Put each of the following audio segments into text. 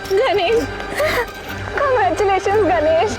Ganesh, congratulations Ganesh.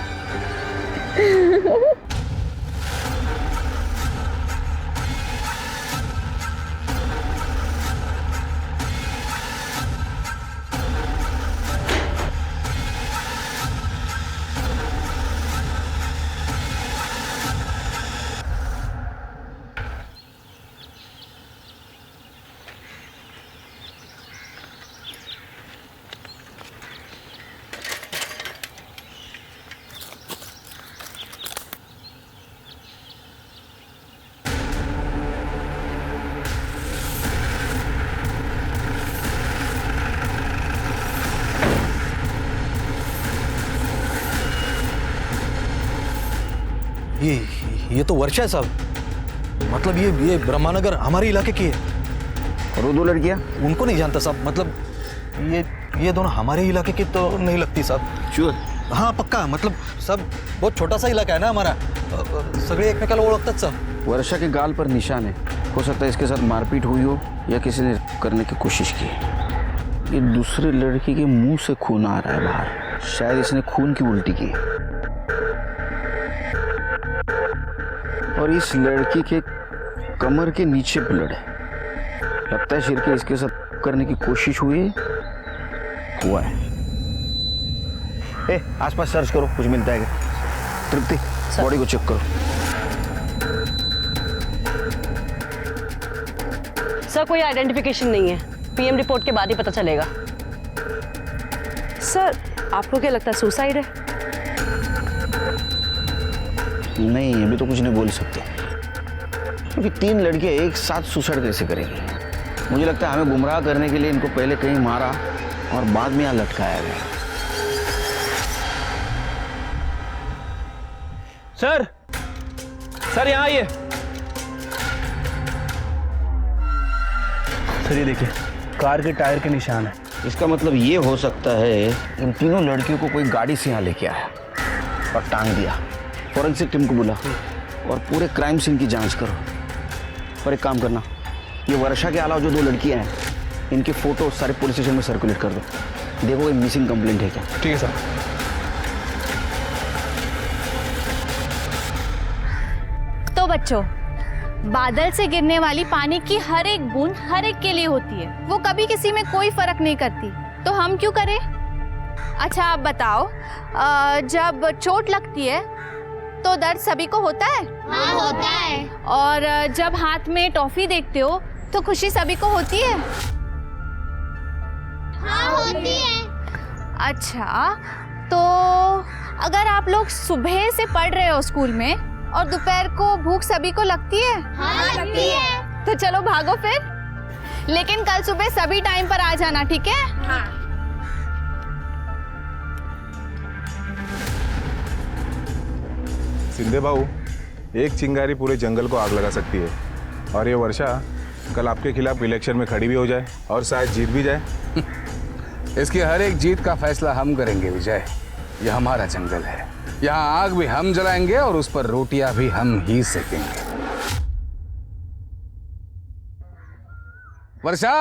ये तो वर्षा है साहब। मतलब ये ब्रह्मानगर हमारे इलाके की है। और वो दो लड़कियां? उनको नहीं जानता साहब। मतलब ये दोनों हमारे इलाके की तो नहीं लगती साहब। श्योर? हाँ पक्का। मतलब सब बहुत छोटा सा इलाका है ना हमारा, सगळे एकमेकाला ओळखतात साहब। वर्षा के गाल पर निशान है, हो सकता है इसके साथ मारपीट हुई हो या किसी ने करने की कोशिश की। ये दूसरे लड़की के मुंह से खून आ रहा है बाहर, शायद इसने खून की उल्टी की। और इस लड़की के कमर के नीचे ब्लड है, लगता है शिर के इसके साथ करने की कोशिश हुआ है। आसपास सर्च करो, कुछ मिलता है क्या? तृप्ति, बॉडी को चेक करो। सर कोई आइडेंटिफिकेशन नहीं है, पीएम रिपोर्ट के बाद ही पता चलेगा। सर आपको क्या लगता है सुसाइड है? नहीं, अभी तो कुछ नहीं बोल सकते, क्योंकि तीन लड़कियां एक साथ सुसाइड कैसे करेंगी। मुझे लगता है हमें गुमराह करने के लिए इनको पहले कहीं मारा और बाद में यहाँ लटकाया गया। सर यहाँ आइए। सर ये देखिए, कार के टायर के निशान है। इसका मतलब ये हो सकता है इन तीनों लड़कियों को कोई गाड़ी से यहाँ लेके आया और टांग दिया। फॉरेंसिक टीम को बुला और पूरे क्राइम सीन की जांच करो। और एक काम करना, ये वर्षा के अलावा जो दो लड़कियां हैं, इनके फोटो सारे पुलिस स्टेशन में सर्कुलेट कर दो। देखो कोई मिसिंग कंप्लेंट है क्या। ठीक है सर। तो बच्चों, बादल से गिरने वाली पानी की हर एक बूंद हर एक के लिए होती है, वो कभी किसी में कोई फर्क नहीं करती। तो हम क्यों करें? अच्छा आप बताओ, जब चोट लगती है तो दर्द सभी को होता है? हाँ होता है। और जब हाथ में टॉफी देखते हो तो खुशी सभी को होती है? हाँ होती है। अच्छा, तो अगर आप लोग सुबह से पढ़ रहे हो स्कूल में और दोपहर को भूख सभी को लगती है? हाँ लगती है। तो चलो भागो फिर, लेकिन कल सुबह सभी टाइम पर आ जाना, ठीक है? हाँ। सिंधे भाऊ, एक चिंगारी पूरे जंगल को आग लगा सकती है, और ये वर्षा कल आपके खिलाफ इलेक्शन में खड़ी भी हो जाए और शायद जीत भी जाए। इसकी हर एक जीत का फैसला हम करेंगे विजय। यह हमारा जंगल है, यहाँ आग भी हम जलाएंगे और उस पर रोटियां भी हम ही सेकेंगे। वर्षा,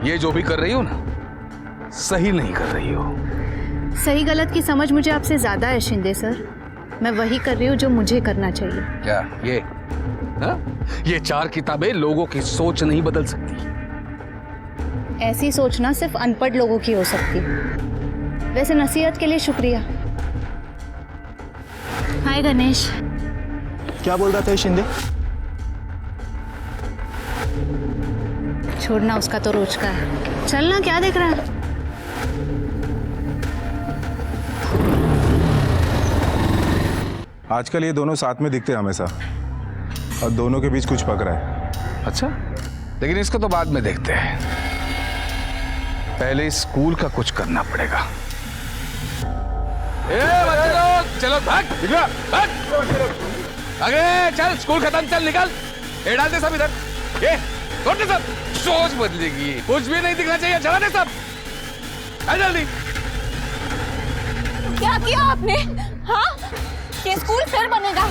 ये जो भी कर रही हो ना, सही नहीं कर रही हो। सही गलत की समझ मुझे आपसे ज्यादा है शिंदे सर। मैं वही कर रही हूँ जो मुझे करना चाहिए। क्या ये ये चार किताबें लोगों की सोच नहीं बदल सकती। ऐसी सोचना सिर्फ अनपढ़ लोगों की हो सकती। वैसे नसीहत के लिए शुक्रिया। हाय गणेश। क्या बोल रहा था शिंदे? छोड़ना, उसका तो रोज का है। चलना, क्या देख रहा है? आजकल ये दोनों साथ में दिखते हैं हमेशा, और दोनों के बीच कुछ पक रहा है। अच्छा, लेकिन इसको तो बाद में देखते हैं, पहले स्कूल का कुछ करना पड़ेगा। बच्चे लोग चलो, भाग आगे चल, स्कूल खत्म, चल निकल। ये डाल दे सब इधर, ये छोड़ दे सब। सोच बदलेगी, कुछ भी नहीं दिखना चाहिए, चला दे सब। आ जल्दी। क्या किया आपने? हाँ, ये स्कूल फिर बनेगा,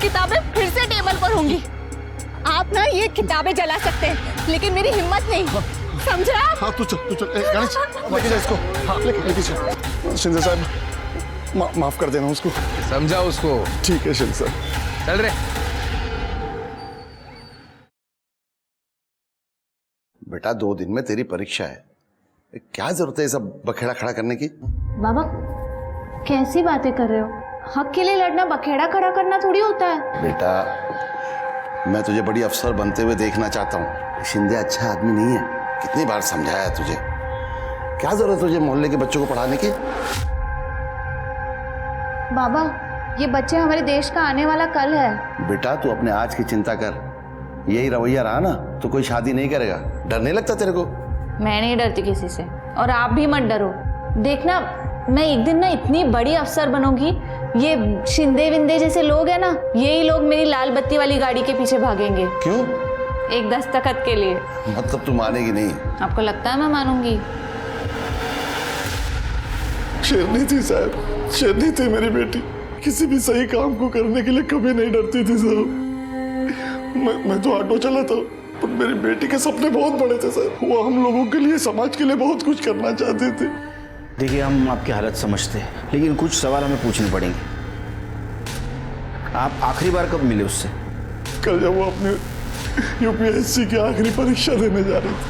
किताबें फिर से टेबल पर होंगी। आप ना ये किताबें जला सकते हैं लेकिन मेरी हिम्मत नहीं, समझा? हाँ तू चल गणेश लेके जा इसको। हाँ लेके चल। शिंदे साहब माफ कर देना उसको। समझा उसको। ठीक है शिंदे साहब। चल रे। बेटा 2 दिन में तेरी परीक्षा है, क्या जरूरत है ये सब बखेड़ा खड़ा करने की? बाबा कैसी बातें कर रहे हो? हक के लिए लड़ना बखेड़ा खड़ा करना थोड़ी होता है। बेटा मैं तुझे बड़ी अफसर बनते हुए देखना चाहता हूँ। शिंदे अच्छा आदमी नहीं है, कितनी बार समझाया तुझे। क्या जरूरत तुझे मोहल्ले के बच्चों को पढ़ाने की? बाबा ये बच्चे हमारे देश का आने वाला कल है। बेटा तू अपने आज की चिंता कर, यही रवैया रहा ना तो कोई शादी नहीं करेगा। डर नहीं लगता तेरे को? मैं नहीं डरती किसी से और आप भी मत डरो। देखना मैं एक दिन ना इतनी बड़ी अफसर बनूंगी, ये शिंदे विंदे जैसे लोग हैं ना, यही लोग मेरी लाल बत्ती वाली गाड़ी के पीछे भागेंगे। क्यों? एक दस्तखत के लिए। मतलब तू मानेगी नहीं? आपको लगता है मैं मानूंगी? शेरनी थी साहब, शेरनी थी मेरी बेटी। किसी भी सही काम को करने के लिए कभी नहीं डरती थी साहब। मैं तो ऑटो चलाता हूँ पर मेरी बेटी के सपने बहुत बड़े थे सर। वो हम लोगों के लिए, समाज के लिए बहुत कुछ करना चाहती थी। देखिए हम आपकी हालत समझते हैं लेकिन कुछ सवाल हमें पूछने पड़ेंगे। आप आखिरी बार कब मिले उससे? कल जब वो अपने यूपीएससी की आखिरी परीक्षा देने जा रही थी।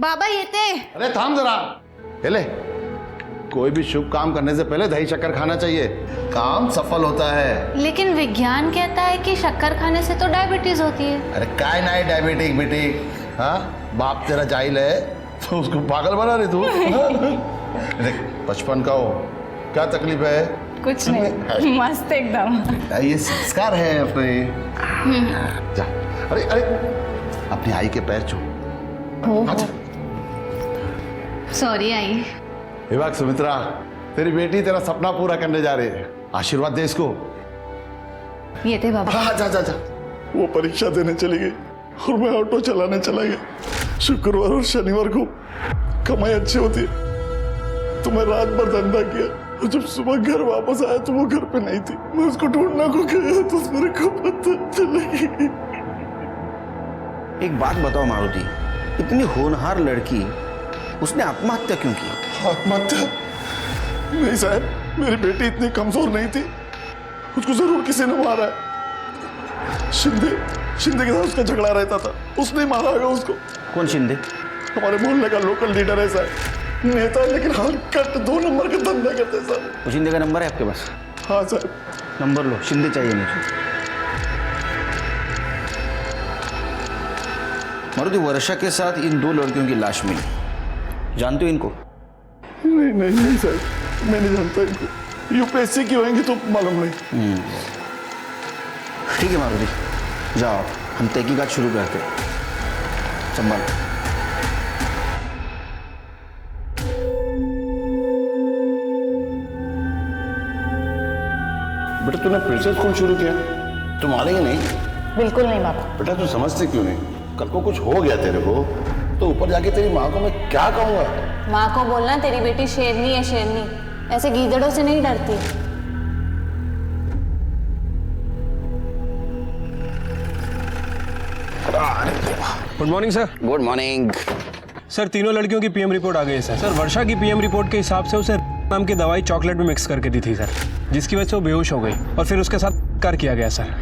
बाबा ये थे। अरे थाम जरा। ले, कोई भी शुभ काम करने से पहले दही शक्कर खाना चाहिए, काम सफल होता है। लेकिन विज्ञान कहता है कि शक्कर खाने से तो डायबिटीज होती है। अरे काय ना डायबिटिक बेटी, हाँ बाप तेरा जाहिल है तो उसको पागल बना रही तू। देख 55 का हो, क्या तकलीफ है? कुछ नहीं, मस्त एकदम। ये संस्कार है अपने। जा, अरे अपनी आई के पैर छू। Sorry I. विभाग सुमित्रा, तेरी बेटी तेरा सपना पूरा करने जा रही है, आशीर्वाद दे इसको। ये थे बाबा। हाँ जा जा जा। वो परीक्षा देने चली गई और मैं ऑटो चलाने चला गया। शुक्रवार और शनिवार को कमाई अच्छी होती है तो मैं रात भर धंधा किया और जब सुबह घर वापस आया तो वो घर पे नहीं थी। मैं उसको ढूंढने को गया तो मेरे को पता चलेगी। एक बात बताओ मारुति, इतनी होनहार लड़की उसने आत्महत्या क्यों की? आत्महत्या नहीं साहब, मेरी बेटी इतनी कमजोर नहीं थी, उसको जरूर किसी ने मारा है। शिंदे के साथ उसका झगड़ा रहता था, उसने मारा होगा उसको। कौन शिंदे? हमारे मोहल्ले का लोकल लीडर है साहब, नेता है लेकिन हाल कट 2 नंबर का धंधा करते हैं साहब। वो शिंदे का नंबर है आपके पास? हाँ साहब। नंबर लो, शिंदे चाहिए मुझे। मारुति, वर्षा के साथ इन 2 लड़कियों की लाश मिली, जानते हो इनको? नहीं साहब, मैं नहीं जानता इनको। यूपीएससी की होंगी तो मालूम नहीं। ठीक है मारुति, जाओ हम तहकीकात शुरू करते हैं। संभाल। बेटा तूने फिर से स्कूल शुरू किया, तुम मानेंगे नहीं? बिल्कुल नहीं बाबा। बेटा तू समझती क्यों नहीं? कल को कुछ हो गया तेरे को तो ऊपर जाके तेरी माँ को मैं क्या कहूँगा? माँ को बोलना तेरी बेटी शेरनी है, शेरनी, ऐसे गीदड़ों से नहीं डरती। Good morning sir. Good morning sir, तीनों लड़कियों की पीएम रिपोर्ट आ गई है सर। वर्षा की पीएम रिपोर्ट के हिसाब से उसे नाम की दवाई चॉकलेट में मिक्स करके दी थी सर, जिसकी वजह से वो बेहोश हो गई और फिर उसके साथ कार किया गया सर,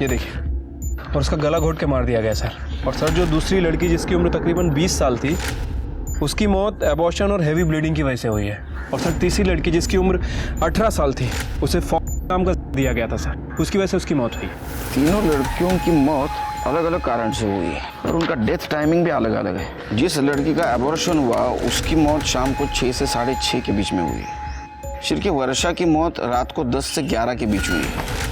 ये देखिए, और उसका गला घोट के मार दिया गया सर। और सर जो दूसरी लड़की जिसकी उम्र तकरीबन 20 साल थी, उसकी मौत एबॉर्शन और हैवी ब्लीडिंग की वजह से हुई है। और सर तीसरी लड़की जिसकी उम्र 18 साल थी, उसे नाम का दिया गया था सर, उसकी वजह से उसकी मौत हुई। तीनों लड़कियों की मौत अलग अलग कारण से हुई है और उनका डेथ टाइमिंग भी अलग अलग है। जिस लड़की का एबॉर्शन हुआ उसकी मौत शाम को 6 से 6:30 के बीच में हुई है, जबकि वर्षा की मौत रात को 10 से 11 के बीच हुई है।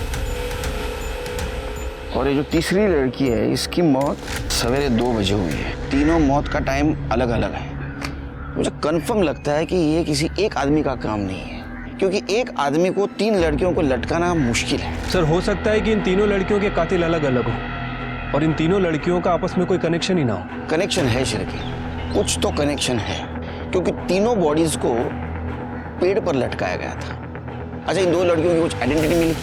और ये जो तीसरी लड़की है इसकी मौत सवेरे 2 बजे हुई है। तीनों मौत का टाइम अलग अलग है। मुझे कंफर्म लगता है कि ये किसी एक आदमी का काम नहीं है, क्योंकि एक आदमी को 3 लड़कियों को लटकाना मुश्किल है। सर हो सकता है कि इन तीनों लड़कियों के कातिल अलग अलग हो और इन तीनों लड़कियों का आपस में कोई कनेक्शन ही ना हो। कनेक्शन है शिरकी, कुछ तो कनेक्शन है, क्योंकि तीनों बॉडीज को पेड़ पर लटकाया गया था। अच्छा, इन 2 लड़कियों की कुछ आइडेंटिटी मिली?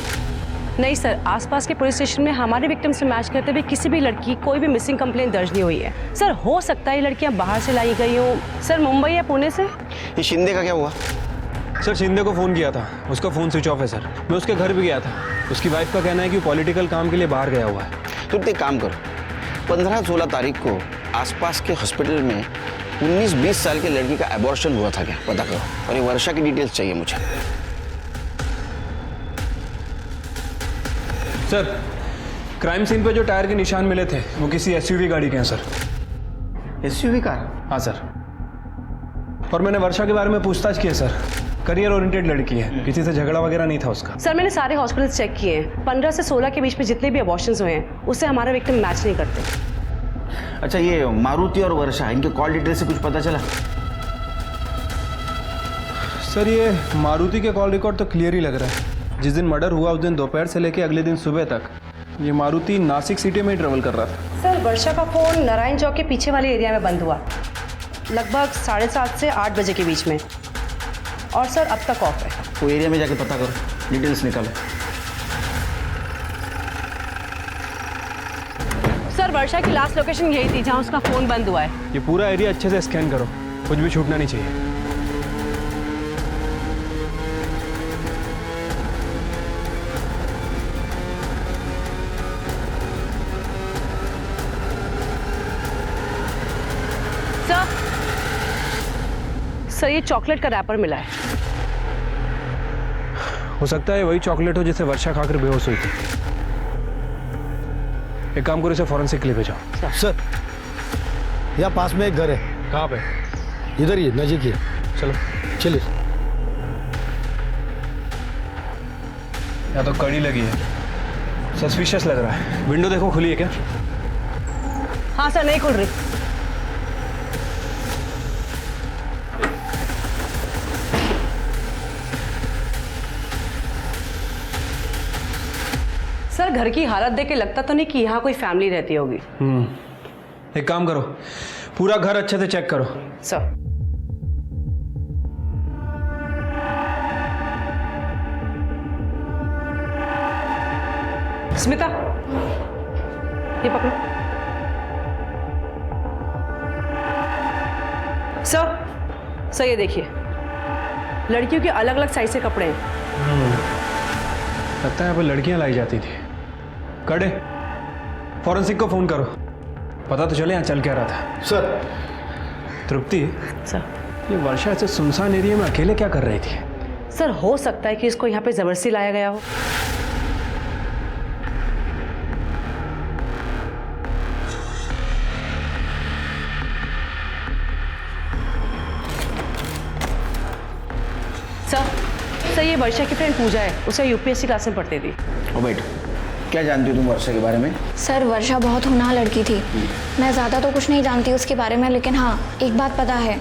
नहीं सर, आसपास के पुलिस स्टेशन में हमारे विक्टिम से मैच करते हुए किसी भी लड़की की कोई भी मिसिंग कंप्लेंट दर्ज नहीं हुई है। सर हो सकता है ये लड़कियां बाहर से लाई गई हो, सर मुंबई या पुणे से। ये शिंदे का क्या हुआ? सर शिंदे को फ़ोन किया था, उसका फ़ोन स्विच ऑफ है सर। मैं उसके घर भी गया था। उसकी वाइफ का कहना है कि वो पॉलिटिकल काम के लिए बाहर गया हुआ है। तो एक काम करो, 15-16 तारीख को आसपास के हॉस्पिटल में 19-20 साल के लड़की का एबॉर्शन हुआ था क्या, पता करो। और ये वर्षा की डिटेल्स चाहिए मुझे। सर क्राइम सीन पे जो टायर के निशान मिले थे वो किसी एसयूवी गाड़ी के हैं सर। SUV car? हाँ सर। और मैंने वर्षा के बारे में पूछताछ की है सर। करियर ओरिएंटेड लड़की है, किसी से झगड़ा वगैरह नहीं था उसका। सर मैंने सारे हॉस्पिटल्स चेक किए हैं, 15 से 16 के बीच में जितने भी अबॉर्शंस हुए हैं उससे हमारा विक्टिम मैच नहीं करते। अच्छा, ये मारुति और वर्षा, इनके कॉल डिटेल से कुछ पता चला? सर ये मारुति के कॉल रिकॉर्ड तो क्लियर ही लग रहा है। जिस दिन मर्डर हुआ उस दिन दोपहर से लेकर अगले दिन सुबह तक ये मारुति नासिक सिटी में ही ट्रेवल कर रहा था। सर वर्षा का फ़ोन नारायण चौक के पीछे वाले एरिया में बंद हुआ, लगभग 7:30 से 8 बजे के बीच में, और सर अब तक ऑफ है। वो एरिया में जाके पता करो, डिटेल्स निकालो। सर वर्षा की लास्ट लोकेशन यही थी जहां उसका फ़ोन बंद हुआ है। ये पूरा एरिया अच्छे से स्कैन करो, कुछ भी छूटना नहीं चाहिए। सर ये चॉकलेट का रैपर मिला है। हो सकता है वही चॉकलेट हो जिसे वर्षा खाकर बेहोश हुई थी। एक काम करो, इसे फॉरेंसिक के लिए भेजाओ। सर यहाँ पास में एक घर है। कहाँ पे? इधर ही नजीक ही। चलो चलिए। यहाँ तो कड़ी लगी है, सस्पिशियस लग रहा है। विंडो देखो खुली है क्या? हाँ सर, नहीं खुल रही। सर घर की हालत देख के लगता तो नहीं कि यहाँ कोई फैमिली रहती होगी। एक काम करो, पूरा घर अच्छे से चेक करो। सर स्मिता ये पकड़ो। सर ये देखिए, लड़कियों के अलग अलग साइज के कपड़े हैं। लगता है वो लड़कियां लाई जाती थी। कड़े फॉरेंसिक को फोन करो, पता तो चले यहाँ चल क्या रहा था। सर। तृप्ति, सर ये वर्षा ऐसे सुनसान एरिया में अकेले क्या कर रही थी? सर हो सकता है कि इसको यहाँ पे जबरदस्ती लाया गया हो। सर ये वर्षा की फ्रेंड पूजा है, उसे यूपीएससी क्लास में पढ़ती थी। ओ बेटा, क्या जानती हो तुम वर्षा के बारे में? सर वर्षा बहुत होनहार लड़की थी। मैं ज़्यादा तो कुछ नहीं जानती उसके बारे में, लेकिन हाँ एक बात पता है,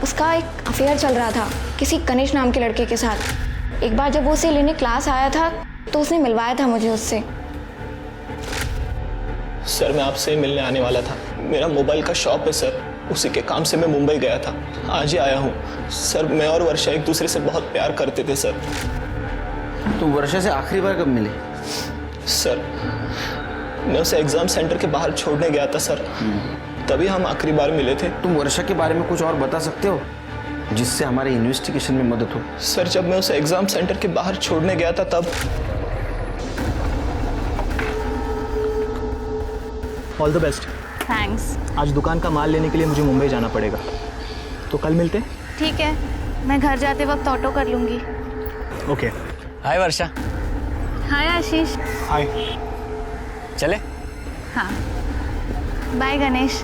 उसका एक अफेयर चल रहा था किसी गणेश नाम के लड़के के साथ। एक बार जब वो उसे लेने क्लास आया था तो उसने मिलवाया था मुझे उससे। सर मैं आपसे मिलने आने वाला था, मेरा मोबाइल का शॉप है सर, उसी के काम से मैं मुंबई गया था, आज ही आया हूँ। सर मैं और वर्षा एक दूसरे से बहुत प्यार करते थे सर। तुम वर्षा से आखिरी बार कब मिले? सर मैं उसे एग्जाम सेंटर के बाहर छोड़ने गया था सर, तभी हम आखिरी बार मिले थे। तुम वर्षा के बारे में कुछ और बता सकते हो जिससे हमारे इन्वेस्टिगेशन में मदद हो? सर जब मैं उसे एग्जाम सेंटर के बाहर छोड़ने गया था तब। All the best. थैंक्स। आज दुकान का माल लेने के लिए मुझे मुंबई जाना पड़ेगा, तो कल मिलते हैं। ठीक है, मैं घर जाते वक्त ऑटो कर लूंगी। ओके। हाय वर्षा। हाय आशीष। हाय। चले? हाँ बाय गणेश।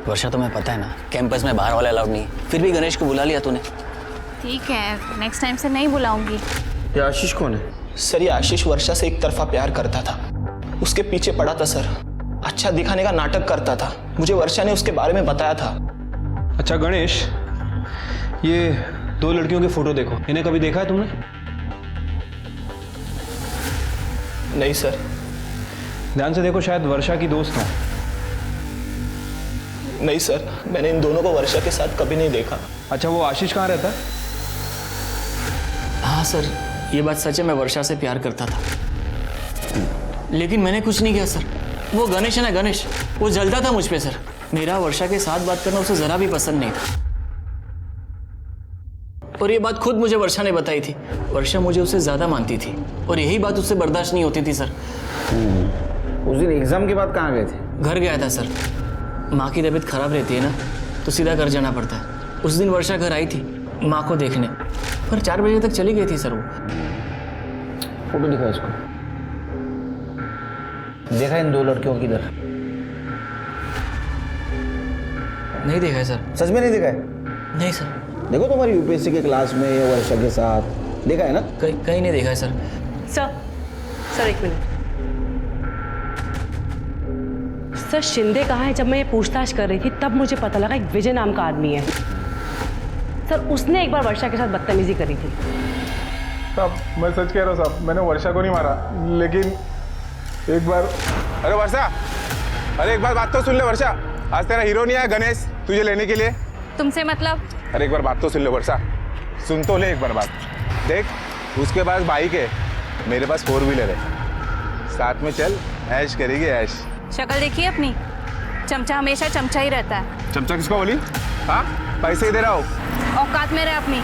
वर्षा तुम्हें पता है ना कैंपस में बाहर वाले अलाउड नहीं, फिर भी गणेश को बुला लिया तूने। ठीक है, नेक्स्ट टाइम से नहीं बुलाऊंगी। ये आशीष कौन है? सर ये आशीष वर्षा से एक तरफा प्यार करता था, उसके पीछे पड़ा था सर, अच्छा दिखाने का नाटक करता था, मुझे वर्षा ने उसके बारे में बताया था। अच्छा गणेश, ये दो लड़कियों के फोटो देखो, इन्हें कभी देखा है तुमने? नहीं सर। ध्यान से देखो, शायद वर्षा की दोस्त हो। नहीं सर, मैंने इन दोनों को वर्षा के साथ कभी नहीं देखा। अच्छा वो आशीष कहाँ रहता है? हाँ सर, ये बात सच है, मैं वर्षा से प्यार करता था। लेकिन मैंने कुछ नहीं किया सर। वो गणेश है ना, गणेश, वो जलता था मुझ पे सर। मेरा वर्षा के साथ बात करना उसे जरा भी पसंद नहीं था। और ये बात खुद मुझे वर्षा ने बताई थी। वर्षा मुझे उससे ज्यादा मानती थी और यही बात उससे बर्दाश्त नहीं होती थी सर। उस दिन एग्जाम के बाद कहाँ गए थे? घर गया था सर। माँ की तबीयत खराब रहती है ना, तो सीधा घर जाना पड़ता है। उस दिन वर्षा घर आई थी माँ को देखने, पर 4 बजे तक चली गई थी सर वो। फोटो दिखा इसको। देखा इन 2 लड़कियों की इधर? नहीं देखा है सर। सच में नहीं देखा है? नहीं सर। देखो तुम्हारी यूपीएससी के क्लास में या वर्षा के साथ देखा है ना? कहीं नहीं देखा है sir. Sir 1 minute. Sir Shinde कहाँ है? जब मैं ये पूछताछ कर रही थी तब मुझे पता लगा एक विजय नाम का आदमी है। सर उसने एक बार वर्षा के साथ बदतमीजी करी थी। साहब मैं सच कह रहा हूँ साहब, मैंने वर्षा को नहीं मारा, लेकिन एक बार। अरे वर्षा, अरे एक बार बात तो सुन ले वर्षा। आज तेरा हीरो नहीं आया गणेश तुझे लेने के लिए? तुमसे मतलब? अरे एक बार बात तो सुन ले वर्षा, सुन तो ले एक बार बात। देख उसके पास बाइक है, मेरे पास 4 व्हीलर है, साथ में चल ऐश करेगी ऐश। शक्ल देखिए अपनी, चमचा हमेशा चमचा ही रहता है। चमचा किसको बोली? हाँ पैसे दे रहा हूँ। औकात में रहे अपनी।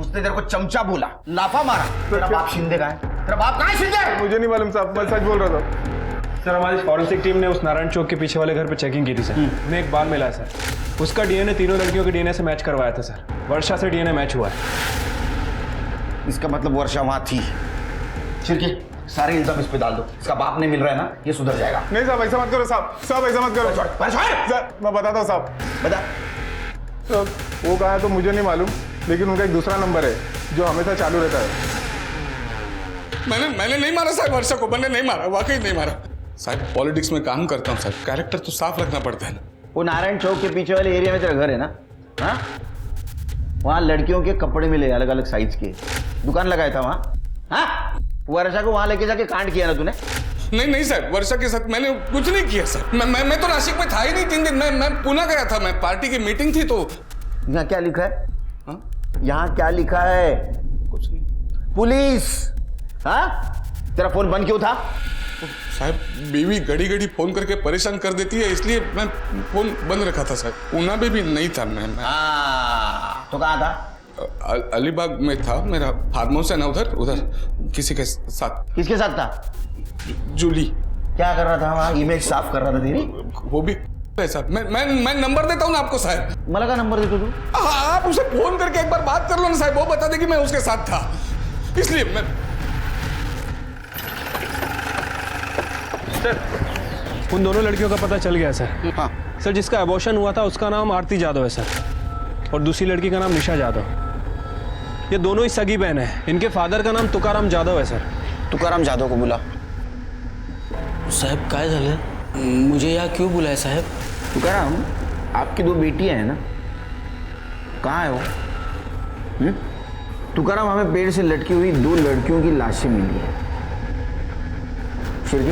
उसने तेरे को चमचा बोला, लाफा मारा। तेरा बाप शिंदे का है? तेरा बाप कहाँ है शिंदे? मुझे नहीं मालूम साहब, मैं सच बोल रहा था। सर हमारी फॉरेंसिक टीम ने उस नारायण चौक के पीछे वाले घर पे चेकिंग की थी सर। उन्हें एक बाल मिला है सर, उसका डीएनए तीनों लड़कियों के डीएनए से मैच करवाया था सर। वर्षा से डीएनए मैच हुआ है। इसका मतलब वर्षा वहां थी। छिड़के सारे इल्जाम इस पे डाल दो। इसका बाप नहीं मिल रहा है ना, ये सुधर जाएगा। नहीं साहब ऐसा मत करो साहब, साहब ऐसा मत करो। सर मैं बताता हूँ साहब। बता। तो वो कहा तो मुझे नहीं मालूम, लेकिन उनका एक दूसरा नंबर है जो हमेशा चालू रहता है। मैंने नहीं मारा साहब वर्षा को, मैंने नहीं मारा, वाकई नहीं मारा साहब। पॉलिटिक्स में काम करता हूँ साहब, कैरेक्टर तो साफ रखना पड़ता है ना। वो नारायण चौक के पीछे वाले एरिया में तेरा घर है ना? हाँ, वहाँ लड़कियों के कपड़े मिले अलग अलग साइज के, दुकान लगाया था वहाँ। हाँ, वर्षा को वहाँ लेके जाके कांड किया ना तूने? नहीं साहब, वर्षा के साथ मैंने कुछ नहीं किया सर। मैं तो नासिक में था ही नहीं 3 दिन। मैं पुणे गया था, मैं पार्टी की मीटिंग थी। तो यहाँ क्या लिखा है? यहाँ क्या लिखा है? कुछ नहीं। पुलिस। हाँ, तेरा फोन बंद क्यों था? साहब बीवी घड़ी घड़ी फोन करके परेशान कर देती है, इसलिए मैं फोन बंद रखा था साहब। पुणे में भी नहीं था मैं। तो कहाँ था? अलीबाग में था, मेरा फार्म हाउस है ना उधर किसी के साथ। किसके साथ था? जूली। क्या कर रहा था वहाँ? इमेज साफ कर रहा था तेरी? वो भी साहब। मैं नंबर देता हूँ ना आपको साहब। मला का नंबर देते तू? आप उसे फोन करके एक बार बात कर लो ना साहब, वो बता दे कि मैं उसके साथ था, इसलिए मैं। सर उन दोनों लड़कियों का पता चल गया सर। हाँ सर, जिसका अबॉर्शन हुआ था उसका नाम आरती जादव है सर, और दूसरी लड़की का नाम निशा जादव। ये दोनों ही सगी बहन है। इनके फादर का नाम तुकाराम जादव है सर। तुकाराम जादव को बुला। साहब काय झालं? मुझे यहाँ क्यों बुलाया साहब? तुकाराम, आपकी 2 बेटियां हैं ना, कहाँ है वो? तुकाराम, हमें पेड़ से लटकी हुई 2 लड़कियों की लाशें मिली है। शिरके,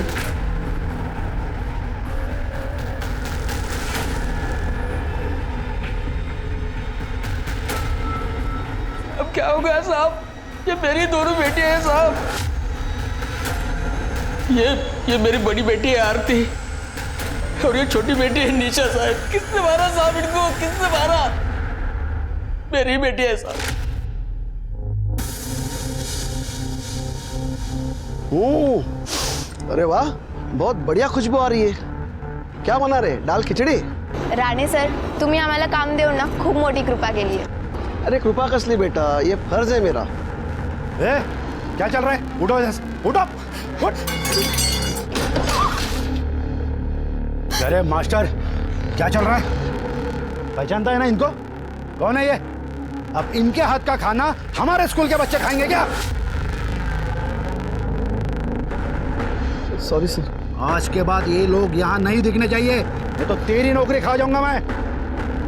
अब क्या हो गया साहब? ये मेरी दोनों बेटियां हैं साहब। ये मेरी बड़ी बेटी है आरती, और ये छोटी बेटी है निशा साहब। किसने मारा साहब इनको? किसने मारा? मेरी बेटी है साहब। अरे वाह, बहुत बढ़िया खुशबू आ रही है। क्या बना रहे? दाल खिचडी? राणे सर, तुम्ही आम्हाला काम देऊ ना, खूप मोठी कृपा केली आहे। अरे कृपा कसली बेटा, ये फर्ज है मेरा। क्या चल रहा है? उठो, उठो, उठ। अरे मास्टर, क्या चल रहा है? पहचानता है ना इनको? कौन है ये? अब इनके हाथ का खाना हमारे स्कूल के बच्चे खाएंगे क्या? Sorry sir. आज के बाद ये लोग यहाँ नहीं दिखने चाहिए, नहीं तो तेरी नौकरी खा जाऊंगा मैं।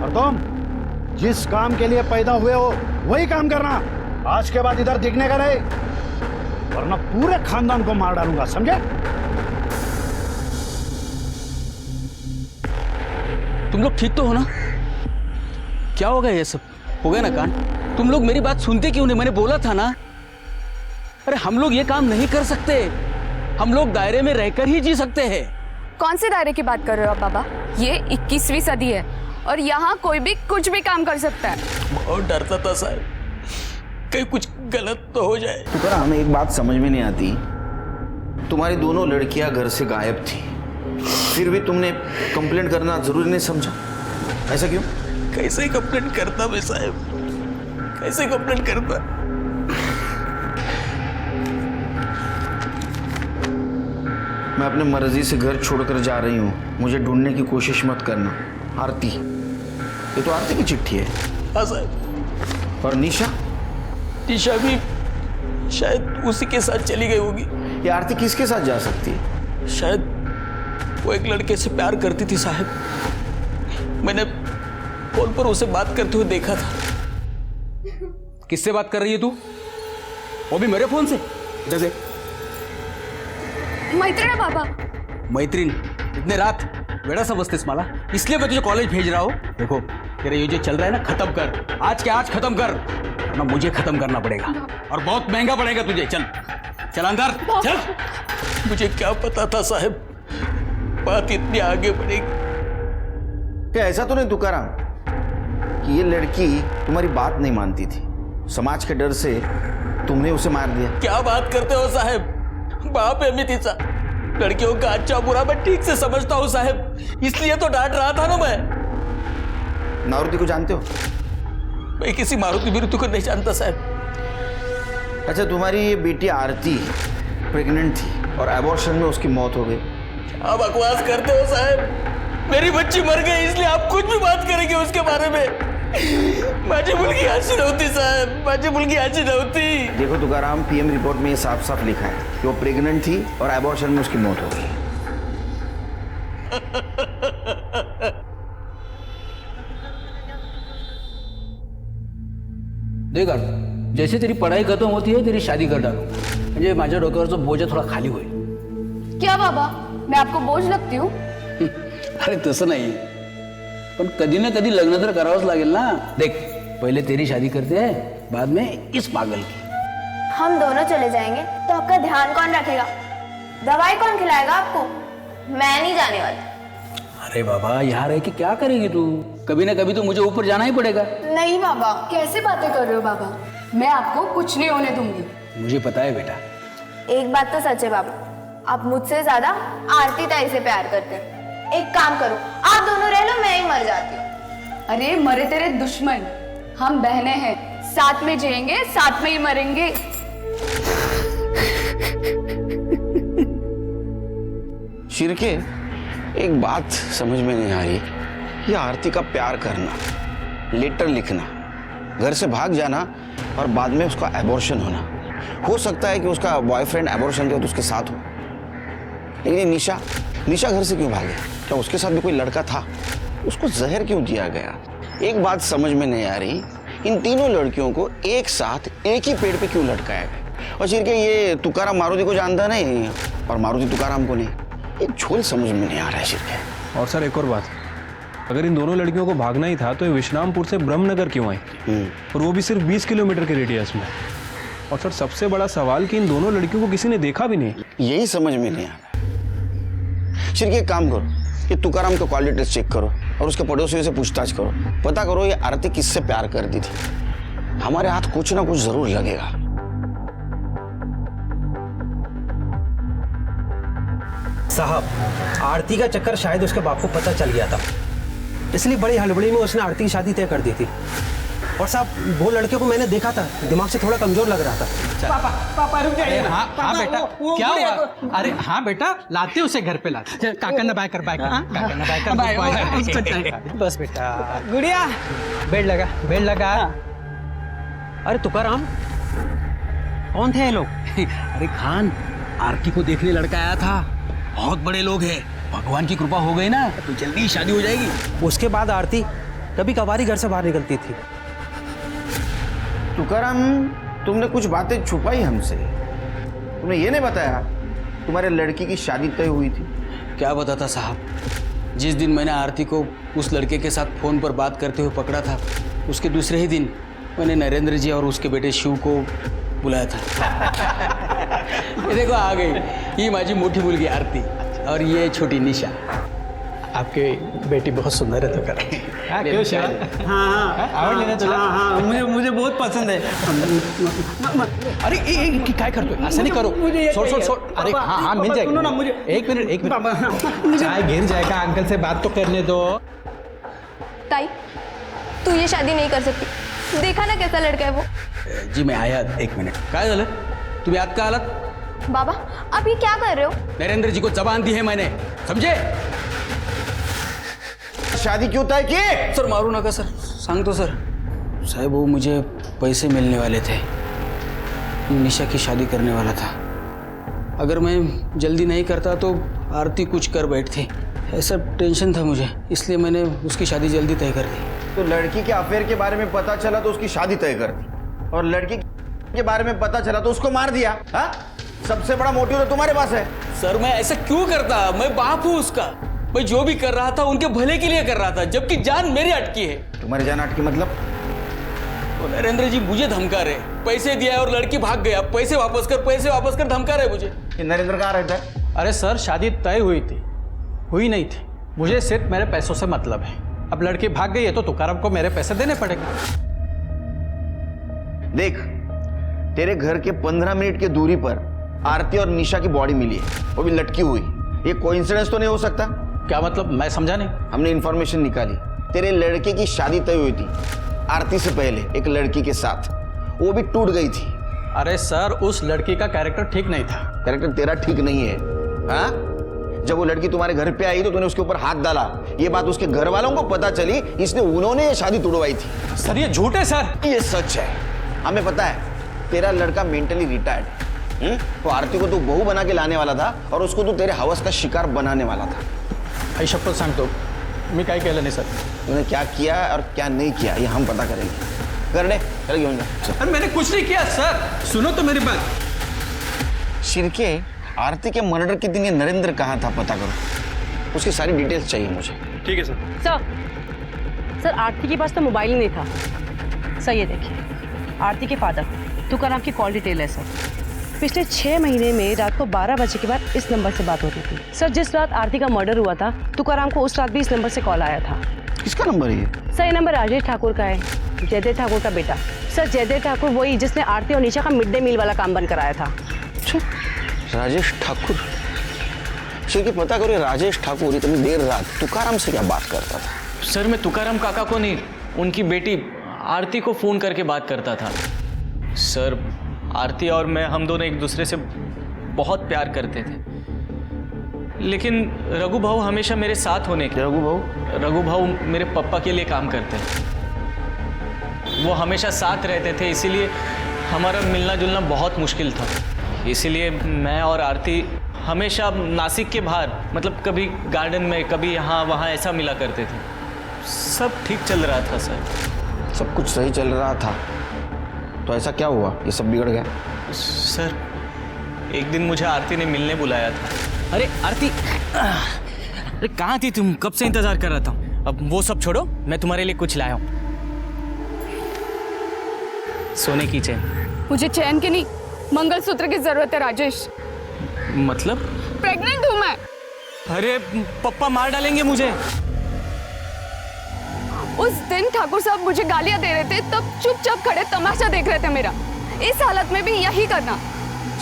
और तुम जिस काम के लिए पैदा हुए हो वही काम करना, आज के बाद इधर दिखने का नहीं, वरना पूरे खानदान को मार डालूंगा, समझे? तुम लोग ठीक तो हो ना? क्या हो गया? ये सब हो गया ना कांड? तुम लोग मेरी बात सुनते क्यों नहीं? मैंने बोला था ना। अरे हम लोग ये काम नहीं कर सकते, हम लोग दायरे में रहकर ही जी सकते हैं। कौन से दायरे की बात कर रहे हो आप बाबा? ये 21वीं सदी है और यहाँ कोई भी कुछ भी काम कर सकता है। बहुत डरता था साहब, कहीं कुछ गलत तो हो जाए। तो करा हमें एक बात समझ में नहीं आती, तुम्हारी दोनों लड़कियां घर से गायब थी, फिर भी तुमने कंप्लेंट करना जरूरी नहीं समझा, ऐसा क्यों? कैसे कंप्लेंट करता मैं साहब, कैसे कंप्लेंट करता? मैं अपने मर्जी से घर छोड़कर जा रही हूँ, मुझे ढूंढने की कोशिश मत करना। आरती, ये तो आरती की चिट्ठी है। हाँ साहब। और निशा? निशा भी शायद उसी के साथ चली गई होगी। ये आरती किसके साथ जा सकती है? शायद वो एक लड़के से प्यार करती थी साहब, मैंने फोन पर उसे बात करते हुए देखा था। किससे बात कर रही है तू? वो भी मेरे फोन से? इधर से। मैत्रीण बाबा। मैत्रीण? इतने रात बेड़ा समझतेस मला, इसलिए मैं तुझे कॉलेज भेज रहा हूँ। देखो तेरा ये जो चल रहा है ना, खत्म कर, आज के आज खत्म कर, वरना मुझे खत्म करना पड़ेगा और बहुत महंगा पड़ेगा तुझे। चल चल अंदर चल। मुझे क्या पता था साहब बात इतनी आगे बढ़ेगी। क्या ऐसा तो नहीं तुकाराम कि ये लड़की तुम्हारी बात नहीं मानती थी, समाज के डर से तुमने उसे मार दिया? क्या बात करते हो साहब, बाप है मितिसा, लड़कियों का अच्छा बुरा मैं ठीक से समझता हूँ साहब, इसलिए तो डांट रहा था ना मैं। मारुति को जानते हो? मैं किसी मारुति बिरुति को नहीं जानता साहब। अच्छा, तुम्हारी ये बेटी आरती प्रेग्नेंट थी और एबॉर्शन में उसकी मौत हो गई। क्या बकवास करते हो साहब, मेरी बच्ची मर गई इसलिए आप कुछ भी बात करेंगे उसके बारे में? माझी मुलगी अशी नव्हती साहब, माझी मुलगी अशी नव्हती। देखो तुकाराम, पीएम रिपोर्ट में ये साफ साफ लिखा है कि वो प्रेग्नेंट थी और एबॉर्शन में उसकी मौत हो गई। देख जैसे तेरी पढ़ाई खत्म होती है तेरी शादी कर डालो, म्हणजे माझ्या डोक्यावरचा बोजा थोडा खाली होईल। क्या बाबा, मैं आपको बोझ लगती हूँ? अरे तसं नाही, पण कधी ना कधी लग्न तर करावंच लागेल ना। देख पहले तेरी शादी करते हैं, बाद में इस पागल की। हम दोनों चले जाएंगे तो आपका ध्यान कौन रखेगा? दवाई कौन खिलाएगा आपको? मैं नहीं जाने वाली। अरे बाबा यहाँ रह के क्या करेगी तू? कभी ना कभी तो मुझे ऊपर जाना ही पड़ेगा। नहीं बाबा, कैसे बातें कर रहे हो बाबा, मैं आपको कुछ नहीं होने दूंगी। मुझे पता है बेटा। एक बात तो सच है बाबा, आप मुझसे ज्यादा आरती ताई से प्यार करते हैं। एक काम करो, आप दोनों रह लो, मैं ही मर जाती हूँ। अरे मरे तेरे दुश्मन, हम बहनें हैं, साथ में जिएंगे साथ में ही मरेंगे। शिरके, एक बात समझ में नहीं आ रही, ये आरती का प्यार करना, लेटर लिखना, घर से भाग जाना और बाद में उसका एबॉर्शन होना, हो सकता है कि उसका बॉयफ्रेंड एबॉर्शन के वक्त उसके साथ हो, लेकिन निशा घर से क्यों भागे? क्या उसके साथ भी कोई लड़का था? उसको जहर क्यों दिया गया? एक बात समझ में नहीं आ रही, इन तीनों लड़कियों को एक साथ एक ही पेड़ पे क्यों लटकाया गया? और शिरके, ये तुकाराम मारुति को जानता नहीं और मारुति तुकाराम को नहीं, एक झोल समझ में नहीं आ रहा है शिरके। और सर एक और बात, अगर इन दोनों लड़कियों को भागना ही था तो ये विश्रामपुर से ब्रह्मनगर क्यों आई, और वो भी सिर्फ 20 किलोमीटर के रेडियस में? और सर सबसे बड़ा सवाल कि इन दोनों लड़कियों को किसी ने देखा भी नहीं। यही समझ में नहीं आ रहा। शिरके, एक काम करो, ये तुकाराम का कॉल डिटेल्स चेक करो और उसके पड़ोसियों से पूछताछ करो, पता करो ये आरती किससे प्यार करती थी। हमारे हाथ कुछ ना कुछ जरूर लगेगा। साहब, आरती का चक्कर शायद उसके बाप को पता चल गया था, इसलिए बड़ी हड़बड़ी में उसने आरती की शादी तय कर दी थी। और साहब, वो लड़के को मैंने देखा था, दिमाग से थोड़ा कमजोर लग रहा था। पापा रुक जाइए। हाँ बेटा, क्या हुआ? अरे हाँ बेटा, लाते उसे घर पे लाते। काका ना बाय कर, बस बेटा। गुड़िया, बेड लगा। अरे तुकाराम, कौन थे ये लोग? अरे खान, आरती को देखने लड़का आया था, बहुत बड़े लोग हैं, भगवान की कृपा हो गई ना तो जल्दी ही शादी हो जाएगी। उसके बाद आरती कभी कभार घर से बाहर निकलती थी। तुकाराम, तुमने कुछ बातें छुपाई हमसे, तुमने ये नहीं बताया तुम्हारे लड़की की शादी तय हुई थी। क्या बताता साहब, जिस दिन मैंने आरती को उस लड़के के साथ फोन पर बात करते हुए पकड़ा था, उसके दूसरे ही दिन मैंने नरेंद्र जी और उसके बेटे शिव को बुलाया था। ये देखो आ गई, ये माझी मोठी मुलगी आरती और ये छोटी निशा। आपकी बेटी बहुत सुंदर है तो करा। हाँ क्यों शिवा? हाँ आवड ना तुला? हाँ मुझे बहुत पसंद है। अरे काय करतोय? असं नहीं करो, छोड़। अरे हाँ मिल जाएगा। सुनो ना मुझे एक मिनट। चाय गिर जाएगा, अंकल से बात तो करने दो। ताई, तू ये शादी नहीं कर सकती। देखा ना कैसा लड़का है वो। जी मैं आया, एक मिनिट. काय झालं? तुम्ही आत का आलात? बाबा, आप ये क्या कर रहे हो? नरेंद्र जी को जबान दी है मैंने, समझे? शादी क्यों तय की? सर मारू नका सर, सांगतो सर. साहब वो मुझे पैसे मिलने वाले थे, निशा की शादी करने वाला था. अगर मैं जल्दी नहीं करता तो आरती कुछ कर बैठती. ऐसा टेंशन था मुझे, इसलिए मैंने उसकी शादी जल्दी तय कर दी. तो लड़की के अफेयर के बारे में पता चला तो उसकी शादी तय कर दी, और लड़की के बारे में पता चला तो उसको मार दिया. हाँ, सबसे बड़ा मोटिव तो तुम्हारे पास है. सर मैं ऐसा क्यों करता? मैं बाप हूँ उसका. मैं जो भी कर रहा था उनके भले के लिए कर रहा था, जबकि जान मेरी अटकी है. तुम्हारी जान अटकी मतलब? तो नरेंद्र जी मुझे धमका रहे, पैसे दिया और लड़की भाग गया, पैसे वापस कर धमका रहे मुझे. नरेंद्र कहाँ रहता है? अरे सर शादी तय हुई नहीं थी. मुझे सिर्फ मेरे पैसों से मतलब है. अब लड़की भाग गई है तो तुकाराम को मेरे पैसे देने पड़ेंगे. देख, तेरे घर के 15 मिनट की दूरी पर आरती और निशा की बॉडी मिली है, वो भी लटकी हुई. ये कोइंसिडेंस तो नहीं हो सकता? क्या मतलब? मैं समझा नहीं. हमने इंफॉर्मेशन निकाली, तेरे लड़के की शादी तय हुई थी आरती से पहले एक लड़की के साथ, वो भी टूट गई थी. अरे सर उस लड़की का कैरेक्टर ठीक नहीं था. कैरेक्टर तेरा ठीक नहीं है? हाँ, जब वो लड़की तुम्हारे घर पे आई तो तूने उसके ऊपर हाथ डाला. ये बात उसके घर वालों को पता चली, इसलिए उन्होंने ये शादी तोड़वाई थी. सर ये झूठ है सर. ये सच है. हमें पता है तेरा लड़का मेंटली रिटायर्ड. तो आरती को तू बहू बना के लाने वाला था और उसको तू तेरे हवस का शिकार बनाने वाला था. आई शपथ सांगतो, मी काय केलं नाही सर. तूने क्या किया और क्या नहीं किया ये हम पता करेंगे. कर ले, चल घेऊन जा. अरे मैंने कुछ नहीं किया सर. सुनो तो मेरी बात. शिर्के, आरती के मर्डर के दिन ये नरेंद्र कहाँ था पता करो. उसकी सारी डिटेल्स चाहिए मुझे. ठीक है सर. सर आरती के पास तो मोबाइल ही नहीं था. सर ये देखिए, आरती के फादर तुकाराम की कॉल डिटेल है सर. पिछले 6 महीने में रात को 12 बजे के बाद इस नंबर से बात होती थी. सर जिस रात आरती का मर्डर हुआ था तुकाराम को उस रात भी इस नंबर से कॉल आया था. किसका नंबर है ये? सर ये नंबर राजेश ठाकुर का है, जयदेव ठाकुर का बेटा. सर जयदेव ठाकुर वही जिसने आरती और निशा का मिड डे मील वाला काम बंद कराया था. राजेश ठाकुर. क्योंकि पता करो राजेश ठाकुर इतनी देर रात तुकाराम से क्या बात करता था? सर मैं तुकाराम काका को नहीं, उनकी बेटी आरती को फ़ोन करके बात करता था. सर आरती और मैं, हम दोनों एक दूसरे से बहुत प्यार करते थे, लेकिन रघु भाऊ हमेशा मेरे साथ होने के. रघु भाऊ मेरे पापा के लिए काम करते हैं, वो हमेशा साथ रहते थे, इसीलिए हमारा मिलना जुलना बहुत मुश्किल था. इसीलिए मैं और आरती हमेशा नासिक के बाहर, मतलब कभी गार्डन में, कभी यहाँ वहाँ ऐसा मिला करते थे. सब ठीक चल रहा था सर. सब कुछ सही चल रहा था तो ऐसा क्या हुआ ये सब बिगड़ गया? सर एक दिन मुझे आरती ने मिलने बुलाया था. अरे आरती, अरे कहाँ थी तुम? कब से इंतजार कर रहा था. अब वो सब छोड़ो, मैं तुम्हारे लिए कुछ लाया हूँ. सोने की चेन. मुझे चैन की नहीं, मंगलसूत्र की जरूरत है राजेश. मतलब? प्रेग्नेंट हूँ मैं. अरे पप्पा मार डालेंगे मुझे. उस दिन ठाकुर साहब मुझे गालियां दे रहे थे, तब चुपचाप खड़े तमाशा देख रहे थे मेरा. इस हालत में भी यही करना.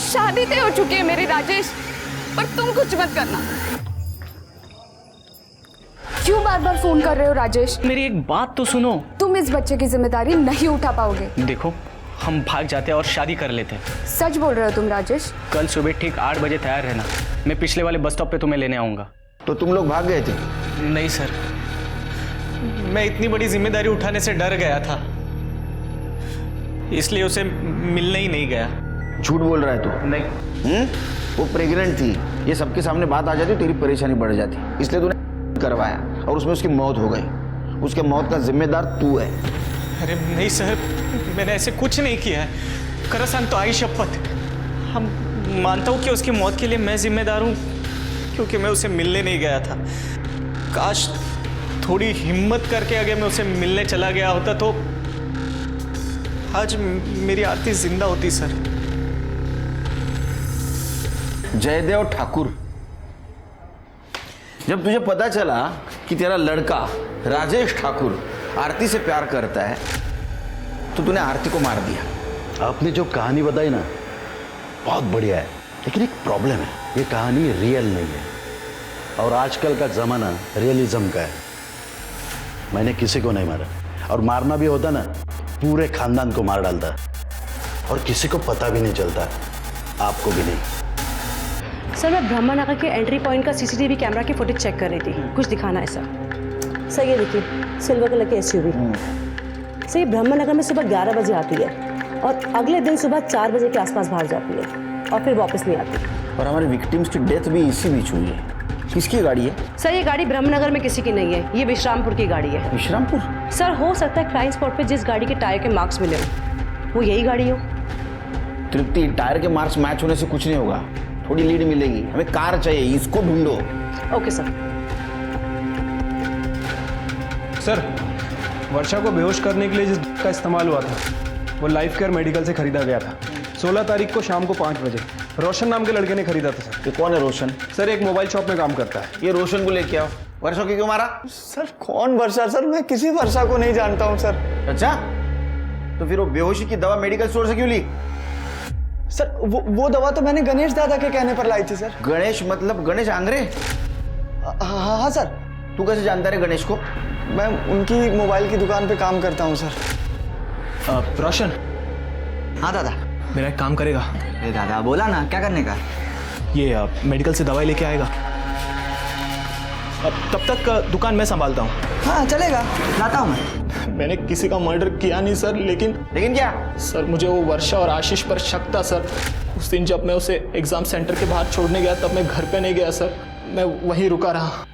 शादी तय हो चुकी है मेरी राजेश, पर तुम कुछ मत करना. क्यों बार बार फोन कर रहे हो राजेश? मेरी एक बात तो सुनो. तुम इस बच्चे की जिम्मेदारी नहीं उठा पाओगे. देखो हम भाग जाते और शादी कर लेते. सच बोल रहे हो तुम राजेश? कल सुबह ठीक 8 बजे तैयार रहना, मैं पिछले वाले बस स्टॉप पे तुम्हें लेने आऊँगा. तो तुम लोग भाग गए थे? नहीं सर, मैं इतनी बड़ी जिम्मेदारी उठाने से डर गया था, इसलिए उसे मिलने ही नहीं गया. झूठ बोल रहा है तू? नहीं. वो प्रेग्नेंट थी, ये सबके सामने बात आ जाती, तेरी परेशानी बढ़ जाती, इसलिए तूने करवाया और उसमें उसकी मौत हो गई. उसके मौत का जिम्मेदार तू है. अरे नहीं सर, मैंने ऐसे कुछ नहीं किया है. खरं सांगतो आई शपथ. हम मानता हूँ कि उसकी मौत के लिए मैं जिम्मेदार हूँ, क्योंकि मैं उसे मिलने नहीं गया था. काश थोड़ी हिम्मत करके अगर मैं उसे मिलने चला गया होता तो आज मेरी आरती जिंदा होती सर. जयदेव ठाकुर। जब तुझे पता चला कि तेरा लड़का राजेश ठाकुर आरती से प्यार करता है तो तूने आरती को मार दिया। आपने जो कहानी बताई ना बहुत बढ़िया है, लेकिन एक प्रॉब्लम है, ये कहानी रियल नहीं है और आजकल का जमाना रियलिज्म का है। मैंने किसी को नहीं मारा और मारना भी होता ना पूरे खानदान को मार डालता और किसी को पता भी नहीं चलता, आपको भी नहीं। सर मैं ब्रह्मनगर के एंट्री पॉइंट का सीसीटीवी कैमरा की फुटेज चेक कर रही थी, कुछ दिखाना है सर। सर ये देखिए सिल्वर कलर की एसयूवी। सर ये ब्रह्मनगर में सुबह 11 बजे आती है और अगले दिन सुबह 4 बजे के आसपास भाग जाती है और फिर वापस नहीं आती। और हमारे विक्टिम्स की डेथ भी इसी बीच हुई है। किसकी गाड़ी है? सर ये गाड़ी ब्रह्मनगर में किसी की नहीं है, ये विश्रामपुर की गाड़ी है। विश्रामपुर? सर हो सकता है क्राइम स्पॉट पे जिस गाड़ी के टायर के मार्क्स मिले हो वो यही गाड़ी हो। तृप्ति, टायर के मार्क्स मैच होने से कुछ नहीं होगा, थोड़ी लीड मिलेगी। हमें कार चाहिए, इसको ढूंढो। Okay sir. सर, वर्षा को बेहोश करने के लिए जिस का इस्तेमाल हुआ था वो लाइफ केयर मेडिकल से खरीदा गया था। 16 तारीख को शाम को 5 बजे रोशन नाम के लड़के ने खरीदा था सर। ये कौन है रोशन? सर एक मोबाइल शॉप में काम करता है। ये रोशन को लेके आओ। वर्षा को क्यों मारा? सर कौन वर्षा? सर मैं किसी वर्षा को नहीं जानता हूँ सर। अच्छा, तो फिर वो बेहोशी की दवा मेडिकल स्टोर से क्यों ली? सर वो दवा तो मैंने गणेश दादा के कहने पर लाई थी सर। गणेश मतलब गणेश आंग्रे? हाँ सर। तू कैसे जानता है गणेश को? मैं उनकी मोबाइल की दुकान पे काम करता हूँ सर। रोशन। हाँ दादा। मेरा एक काम करेगा? अरे दादा बोला ना, क्या करने का? ये मेडिकल से दवाई लेके आएगा। तब तक दुकान मैं संभालता हूँ। हाँ चलेगा, लाता हूँ मैं। मैंने किसी का मर्डर किया नहीं सर, लेकिन क्या? सर मुझे वो वर्षा और आशीष पर शक था सर। उस दिन जब मैं उसे एग्जाम सेंटर के बाहर छोड़ने गया तब मैं घर पे नहीं गया सर, मैं वहीं रुका रहा।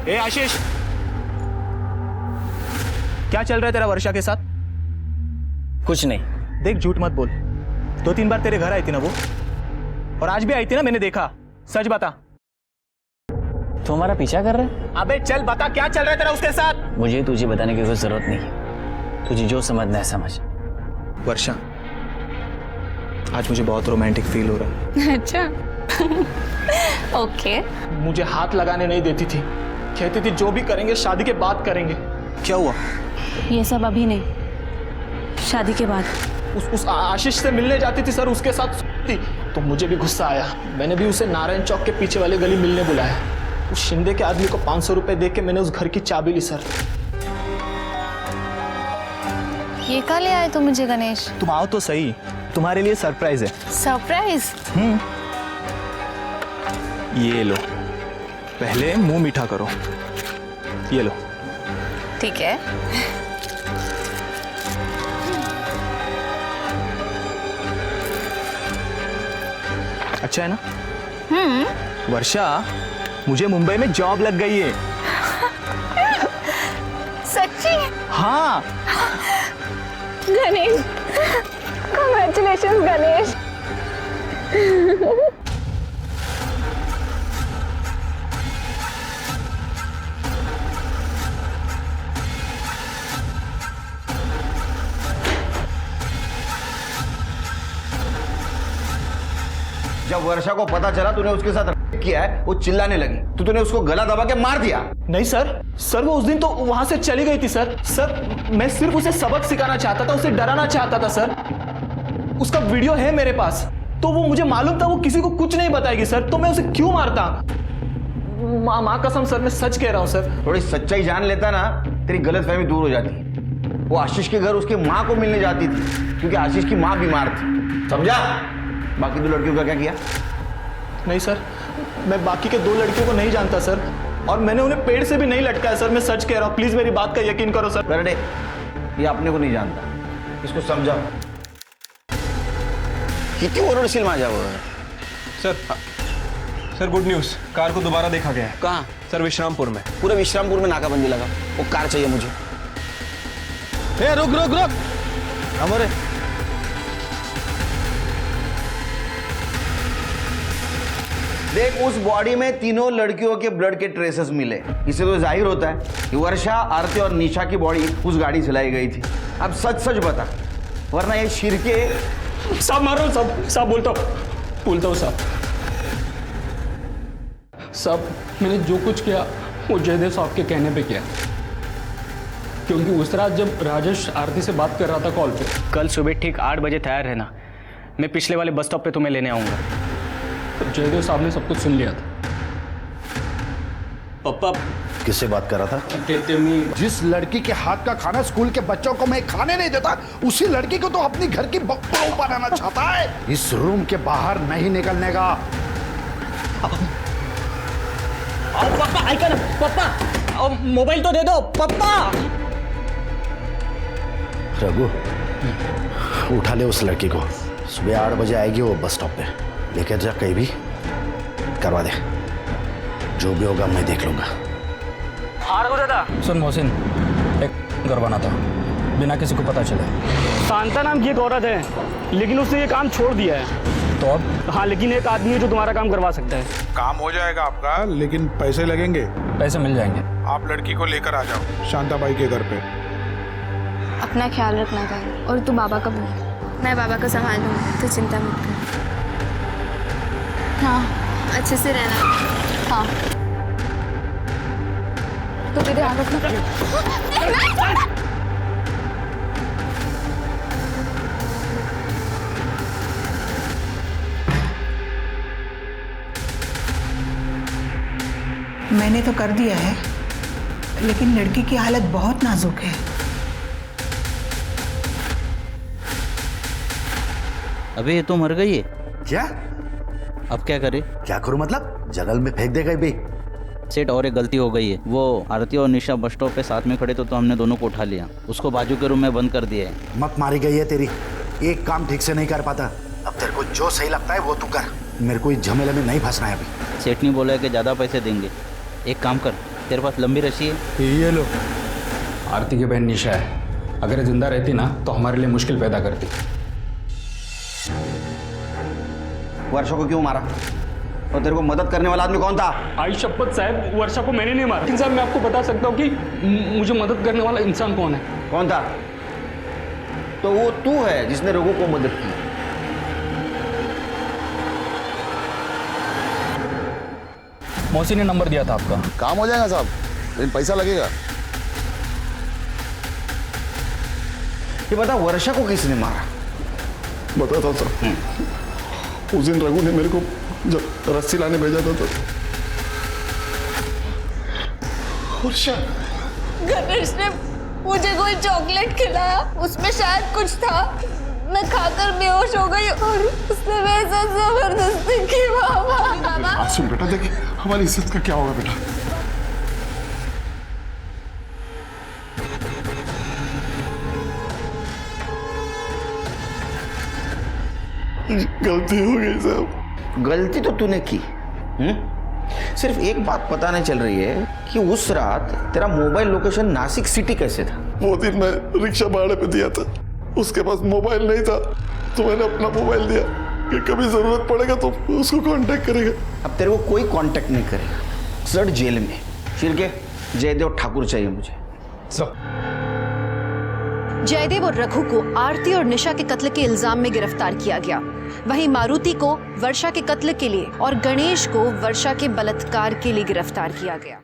ए आशीष, क्या चल रहा है तेरा वर्षा के साथ? कुछ नहीं। देख झूठ मत बोल, 2-3 बार तेरे घर आई थी ना वो, और आज भी आई थी ना, मैंने देखा। सच बता। तू हमारा पीछा कर रहा है? अबे चल बता, क्या चल रहा है तेरा उसके साथ? मुझे तुझे बताने की कोई जरूरत नहीं है, तुझे जो समझना है समझ। वर्षा, आज मुझे बहुत रोमांटिक फील हो रहा है। अच्छा ओके। मुझे हाथ लगाने नहीं देती थी, कहती थी जो भी करेंगे शादी के बाद करेंगे। क्या हुआ? ये सब अभी नहीं, शादी के बाद। उस आशीष से मिलने जाती थी सर, उसके साथ थी तो मुझे भी गुस्सा आया। मैंने भी उसे नारायण चौक के पीछे वाले गली मिलने बुलाया। उस शिंदे के आदमी को 500 रुपए दे के मैंने उस घर की चाबी ली सर। ये कहाँ ले आए तुम मुझे गणेश? तुम आओ तो सही, तुम्हारे लिए सरप्राइज है। सरप्राइज? ये लो, पहले मुंह मीठा करो। ये लो। ठीक है। अच्छा है ना? वर्षा, मुझे मुंबई में जॉब लग गई है। सच्ची? हाँ। गणेश, कांग्रेचुलेशंस गणेश। जब वर्षा को पता चला तूने उसके साथ किया है, वो चिल्लाने लगी तो तूने उसको गला दबा के मार दिया। नहीं सर वो उस दिन तो वहां से चली गई थी सर। मैं सिर्फ उसे सबक सिखाना चाहता था, उसे डराना चाहता था सर। उसका वीडियो है मेरे पास, तो वो मुझे मालूम था वो किसी को कुछ नहीं बताएगी सर, तो मैं उसे क्यों मारता? माँ कसम सर, मैं सच कह रहा हूँ सर। थोड़ी सच्चाई जान लेता ना, तेरी गलतफहमी दूर हो जाती। वो आशीष के घर उसकी माँ को मिलने जाती थी क्योंकि आशीष की माँ बीमार थी, समझा? बाकी 2 लड़कियों का क्या किया? नहीं सर, मैं बाकी के 2 लड़कियों को नहीं जानता सर, और मैंने उन्हें पेड़ से भी नहीं लटकाया सर। मैं सच कह रहा हूँ, प्लीज मेरी बात का यकीन करो सर। बरडे, ये अपने को नहीं जानता, इसको समझाओ। कितनी ओरडशील माझ्या सर गुड न्यूज, कार को दोबारा देखा गया है। कहाँ? सर विश्रामपुर में। पूरे विश्रामपुर में नाकाबंदी लगा, वो कार चाहिए मुझे। रुक हमारे देख, उस बॉडी में तीनों लड़कियों के ब्लड के ट्रेसेस मिले। इससे तो जाहिर होता है कि वर्षा, आरती और निशा की बॉडी उस गाड़ी से लाई गई थी। अब सच सच बता, वरना ये शिरके। साहब मार रहा हूँ, साहब बोलता हूँ साहब। साहब मैंने जो कुछ किया वो जयदेव साहब के कहने पे किया, क्योंकि उस रात जब राजेश आरती से बात कर रहा था कॉल पे। कल सुबह ठीक 8 बजे तैयार रहना, मैं पिछले वाले बस स्टॉप पे तुम्हें लेने आऊँगा। तो जयदेव साहब ने सब कुछ सुन लिया था। पापा किससे बात कर रहा था? जिस लड़की के हाथ का खाना स्कूल के बच्चों को मैं खाने नहीं देता, उसी लड़की को तो अपनी घर की बहू बनाना चाहता है। इस रूम के बाहर नहीं निकलने का। पापा आइका ना, पापा मोबाइल तो दे दो पापा। रघु, उठा ले उस लड़की को। सुबह 8 बजे आएगी वो बस स्टॉप पे। लेकर जा, कहीं भी करवा दे। जो भी होगा मैं देख लूंगा। सुन मोहसिन, एक करवाना था बिना किसी को पता चले। शांता नाम की एक औरत है, लेकिन उसने ये काम छोड़ दिया है। तो अब? हाँ, लेकिन एक आदमी है जो तुम्हारा काम करवा सकता है। काम हो जाएगा आपका, लेकिन पैसे लगेंगे। पैसे मिल जाएंगे। आप लड़की को लेकर आ जाओ शांताबाई के घर पे। अपना ख्याल रखना चाहिए, और तू बाबा का भी। मैं बाबा का संभाल लूँगी, तो चिंता मत कर। हाँ, अच्छे से रहना। हाँ, तो भी ध्यान रखना। मैंने तो कर दिया है, लेकिन लड़की की हालत बहुत नाजुक है। अबे ये तो मर गई है। क्या? अब क्या करे? क्या करूं मतलब? जंगल में फेंक दे गई भी। सेठ, और एक गलती हो गई है। वो आरती और निशा बस स्टॉप पे साथ में खड़े तो हमने दोनों को उठा लिया। उसको बाजू के रूम में बंद कर दिया है। मत मारी गई है तेरी। एक काम ठीक से नहीं कर पाता। अब तेरे को जो सही लगता है वो तू कर। मेरे को इस झमेले में नहीं फंसना है अभी। सेठ ने बोला है कि ज़्यादा पैसे देंगे। एक काम कर, तेरे पास लंबी रस्सी है? ये लो। आरती की बहन निशा है, अगर जिंदा रहती ना तो हमारे लिए मुश्किल पैदा करती। वर्षा को क्यों मारा? और तेरे को मदद करने वाला आदमी कौन था? आई शपथ साहब, वर्षा को मैंने नहीं मारा। लेकिन साहब मैं आपको बता सकता हूँ कि मुझे मदद करने वाला इंसान कौन है। कौन था? तो वो तू है जिसने रघु को मदद की। मौसी ने नंबर दिया था आपका। काम हो जाएगा साहब, लेकिन पैसा लगेगा। ये बता, वर्षा को किसने मारा? बताता सर, उस दिन रघु ने मेरे को जब रस्सी लाने भेजा था तो वर्षा। गणेश ने मुझे कोई चॉकलेट खिलाया, उसमें शायद कुछ था। मैं खाकर बेहोश हो गई और उसने मेरे साथ जबरदस्ती की। बाबा सुन बेटा, देखिए हमारी इज्जत का क्या होगा बेटा। गलती हो गई साहब। गलती तो तूने की। सिर्फ एक बात पता नहीं चल रही है कि उस रात तेरा मोबाइल लोकेशन नासिक सिटी कैसे था? वो दिन मैं रिक्शा भाड़े पे दिया था, उसके पास मोबाइल नहीं था, तो मैंने अपना मोबाइल दिया कि कभी जरूरत पड़ेगा तो उसको कांटेक्ट करेगा। अब तेरे को कोई कांटेक्ट नहीं करेगा। सर जेल में शिरके जयदेव ठाकुर चाहिए मुझे। जयदेव और रघु को आरती और निशा के कत्ल के इल्जाम में गिरफ्तार किया गया। वहीं मारुति को वर्षा के कत्ल के लिए और गणेश को वर्षा के बलात्कार के लिए गिरफ्तार किया गया।